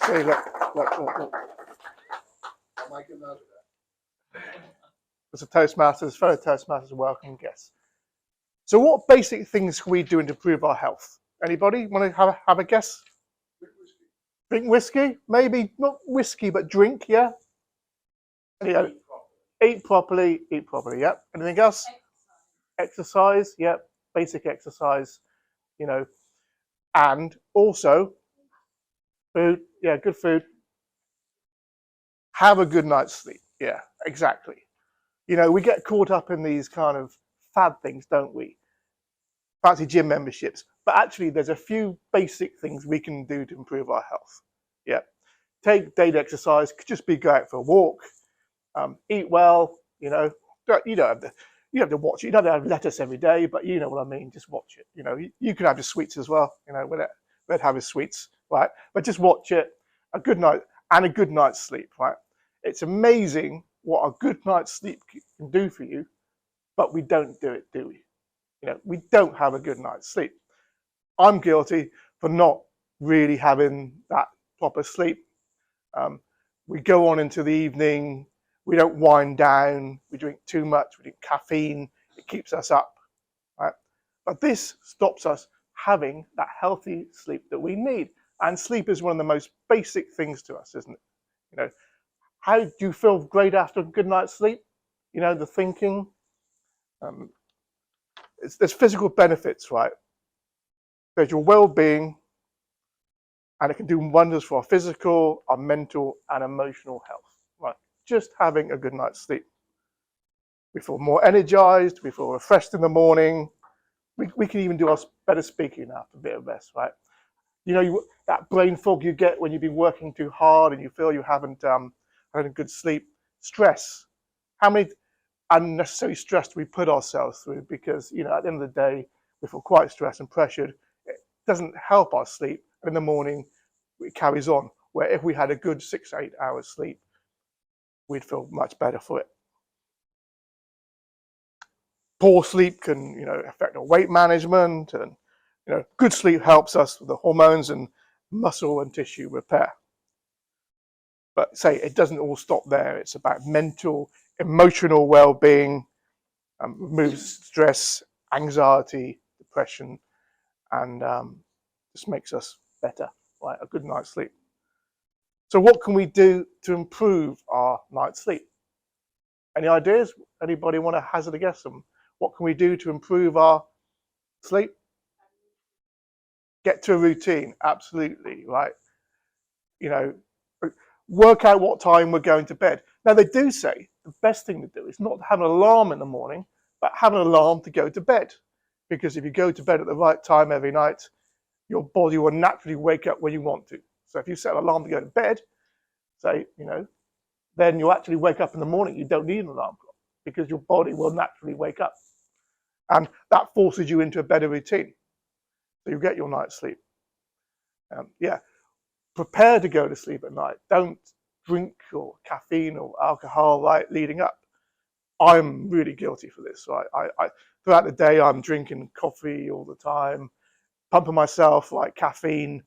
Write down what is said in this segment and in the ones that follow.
See, look. I'll make a note of that. As a Toastmasters, fellow Toastmasters, welcome guests. So what basic things can we do to improve our health? Anybody want to have a guess? Drink whiskey? Maybe not whiskey, but drink, yeah? Eat properly, yep. Anything else? Exercise, yep. Basic exercise, you know. And also, food, yeah, good food. Have a good night's sleep, yeah, exactly. You know, we get caught up in these kind of fad things, don't we? Fancy gym memberships. But actually, there's a few basic things we can do to improve our health. Yeah. Take daily exercise, could just be go out for a walk, eat well, you know. You don't have to watch it. You don't have to have lettuce every day, but you know what I mean. Just watch it. You know, you can have your sweets as well. You know, we'd have your sweets, right? But just watch it. A good night and a good night's sleep, right? It's amazing what a good night's sleep can do for you, but we don't do it, do we? You know, we don't have a good night's sleep. I'm guilty for not really having that proper sleep. We go on into the evening, we don't wind down, we drink too much, we drink caffeine, it keeps us up, right? But this stops us having that healthy sleep that we need. And sleep is one of the most basic things to us, isn't it? You know, how do you feel great after a good night's sleep? You know, the thinking. There's physical benefits, right? There's your well-being, and it can do wonders for our physical, our mental, and emotional health, right? Just having a good night's sleep. We feel more energized, we feel refreshed in the morning. We can even do our better speaking after a bit of rest, right? You know, that brain fog you get when you've been working too hard and you feel you haven't had a good sleep. Stress. How many unnecessary stress do we put ourselves through? Because, you know, at the end of the day, we feel quite stressed and pressured. It doesn't help our sleep. And in the morning, it carries on. Where if we had a good 6 to 8 hours sleep, we'd feel much better for it. Poor sleep can, you know, affect our weight management, and you know, good sleep helps us with the hormones and muscle and tissue repair. But say it doesn't all stop there. It's about mental, emotional well-being, removes stress, anxiety, depression, and just makes us better, right? A good night's sleep. So what can we do to improve our night's sleep? Any ideas? Anybody want to hazard a guess? What can we do to improve our sleep? Get to a routine, absolutely, right? You know, work out what time we're going to bed. Now, they do say the best thing to do is not have an alarm in the morning, but have an alarm to go to bed. Because if you go to bed at the right time every night, your body will naturally wake up when you want to. So if you set an alarm to go to bed, say, you know, then you'll actually wake up in the morning. You don't need an alarm clock because your body will naturally wake up. And that forces you into a better routine. So you get your night's sleep. Yeah, prepare to go to sleep at night. Don't drink or caffeine or alcohol right leading up. I'm really guilty for this. Right? I throughout the day I'm drinking coffee all the time, pumping myself like caffeine,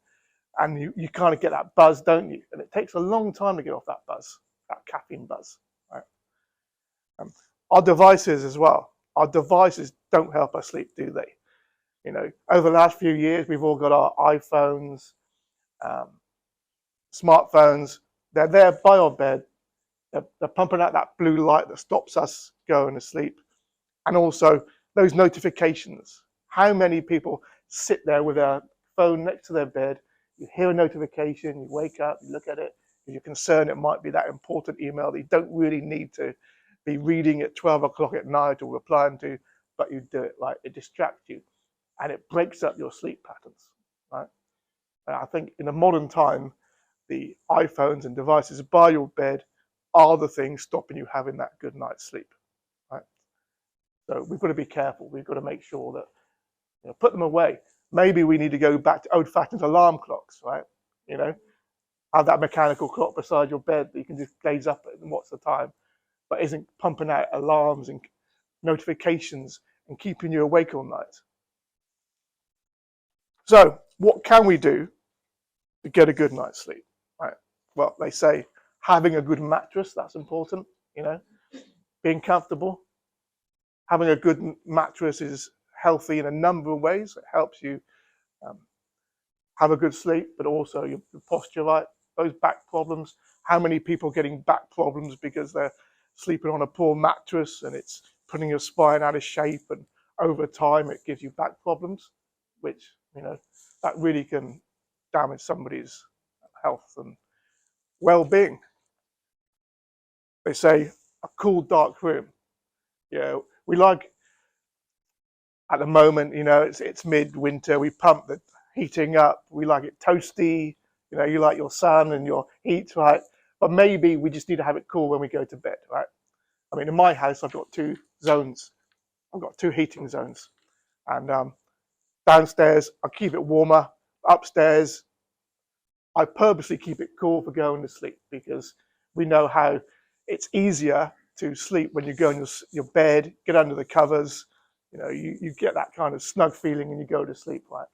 and you kind of get that buzz, don't you? And it takes a long time to get off that buzz, that caffeine buzz. Right? Our devices as well. Our devices don't help us sleep, do they? You know, over the last few years, we've all got our iPhones, smartphones. They're there by our bed. They're pumping out that blue light that stops us going to sleep. And also those notifications. How many people sit there with their phone next to their bed, you hear a notification, you wake up, you look at it, and you're concerned it might be that important email that you don't really need to be reading at 12 o'clock at night or replying to, but you do it, right? It distracts you and it breaks up your sleep patterns, right? And I think in a modern time, the iPhones and devices by your bed are the things stopping you having that good night's sleep, right? So we've got to be careful. We've got to make sure that, you know, put them away. Maybe we need to go back to old-fashioned alarm clocks, right? You know, have that mechanical clock beside your bed that you can just gaze up at and watch the time, but isn't pumping out alarms and notifications and keeping you awake all night. So what can we do to get a good night's sleep, right? well, they say having a good mattress, that's important, you know, being comfortable. Having a good mattress is healthy in a number of ways. It helps you um, have a good sleep, but also your posture right, those back problems. How many people are getting back problems because they're sleeping on a poor mattress and it's putting your spine out of shape, and over time it gives you back problems, which, you know, that really can damage somebody's health and well-being. They say a cool, dark room. You know, we like, at the moment, you know, it's mid-winter, we pump the heating up, we like it toasty, you know, you like your sun and your heat, right? But maybe we just need to have it cool when we go to bed, right? I mean, in my house, I've got two zones. I've got two heating zones. And downstairs, I keep it warmer. Upstairs, I purposely keep it cool for going to sleep, because we know how it's easier to sleep when you go in your bed, get under the covers. You know, you get that kind of snug feeling and you go to sleep, right?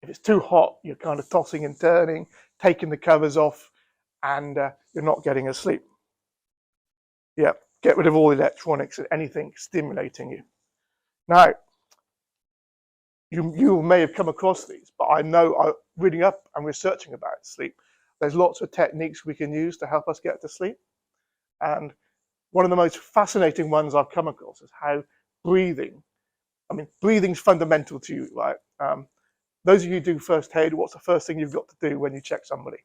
If it's too hot, you're kind of tossing and turning, taking the covers off, and you're not getting asleep. Yeah, get rid of all electronics and anything stimulating you. Now, you may have come across these, but I know, reading up and researching about sleep, there's lots of techniques we can use to help us get to sleep. And one of the most fascinating ones I've come across is how breathing, I mean, breathing's fundamental to you, right? Those of you who do first aid, what's the first thing you've got to do when you check somebody?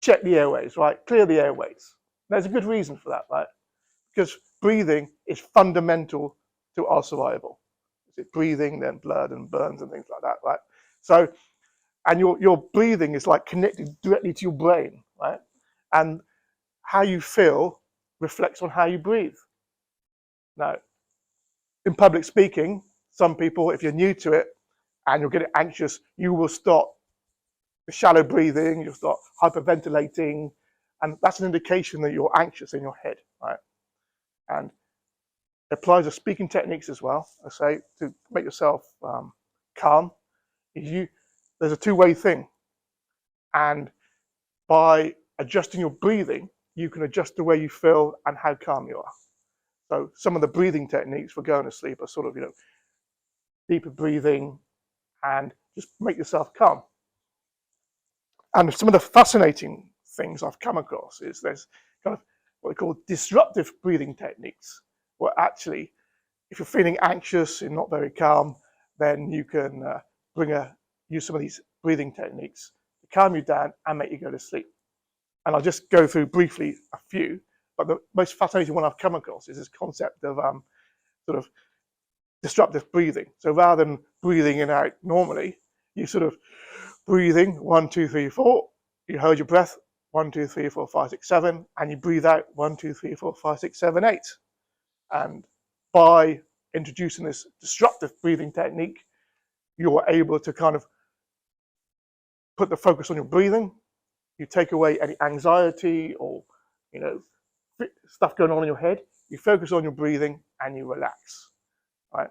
Check the airways, right? Clear the airways. There's a good reason for that, right? Because breathing is fundamental to our survival. Is it breathing, then blood and burns and things like that, right? So, and your breathing is like connected directly to your brain, right? And how you feel reflects on how you breathe. Now, in public speaking, some people, if you're new to it and you're getting anxious, you will start the shallow breathing, you'll start hyperventilating, and that's an indication that you're anxious in your head, right? And it applies to speaking techniques as well. I say to make yourself calm. There's a two-way thing, and by adjusting your breathing, you can adjust the way you feel and how calm you are. So some of the breathing techniques for going to sleep are sort of, you know, deeper breathing and just make yourself calm. And some of the fascinating things I've come across is there's kind of what they call disruptive breathing techniques, where actually, if you're feeling anxious and not very calm, then you can use some of these breathing techniques to calm you down and make you go to sleep. And I'll just go through briefly a few, but the most fascinating one I've come across is this concept of sort of disruptive breathing. So rather than breathing in and out normally, you sort of breathing 1, 2, 3, 4. You hold your breath 1, 2, 3, 4, 5, 6, 7, and you breathe out 1, 2, 3, 4, 5, 6, 7, 8. And by introducing this disruptive breathing technique, you're able to kind of put the focus on your breathing. You take away any anxiety or, you know, stuff going on in your head. You focus on your breathing and you relax, right?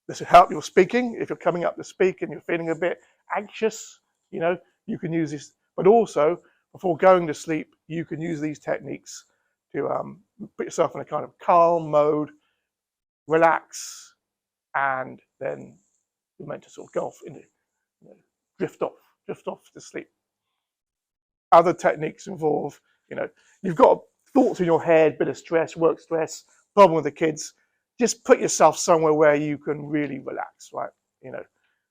This will help your speaking. If you're coming up to speak and you're feeling a bit anxious, you know, you can use this. But also, before going to sleep, you can use these techniques to put yourself in a kind of calm mode, relax, and then you're meant to sort of go off into, you know, drift off to sleep. Other techniques involve, you know, you've got thoughts in your head, bit of stress, work stress, problem with the kids. Just put yourself somewhere where you can really relax, right? You know,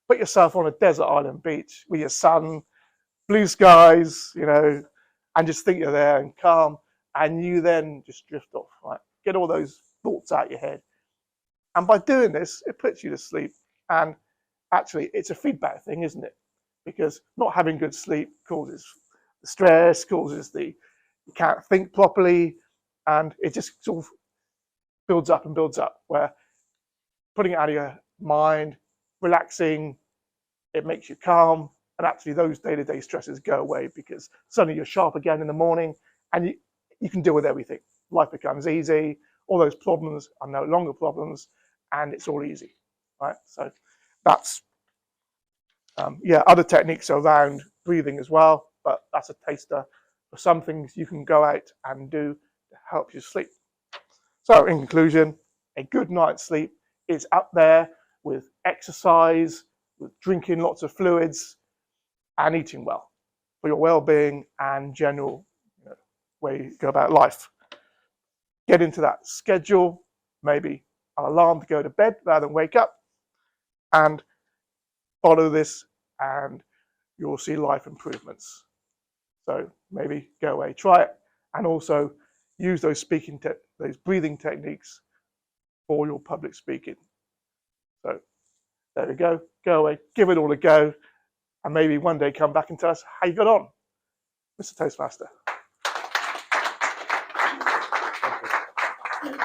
put yourself on a desert island beach with your sun, blue skies, you know, and just think you're there and calm, and you then just drift off, right? Get all those thoughts out of your head. And by doing this, it puts you to sleep. And actually, it's a feedback thing, isn't it? Because not having good sleep causes the stress, causes you can't think properly, and it just sort of builds up and builds up, where putting it out of your mind, relaxing, it makes you calm, and actually those day-to-day stresses go away because suddenly you're sharp again in the morning, and you can deal with everything. Life becomes easy, all those problems are no longer problems, and it's all easy, right? So that's, other techniques around breathing as well. but that's a taster for some things you can go out and do to help you sleep. So in conclusion, a good night's sleep is up there with exercise, with drinking lots of fluids, and eating well for your well-being and general way you go about life. Get into that schedule, maybe an alarm to go to bed rather than wake up, and follow this, and you'll see life improvements. So maybe go away, try it, and also use those those breathing techniques for your public speaking. So there we go. Go away, give it all a go, and maybe one day come back and tell us how you got on, Mr. Toastmaster.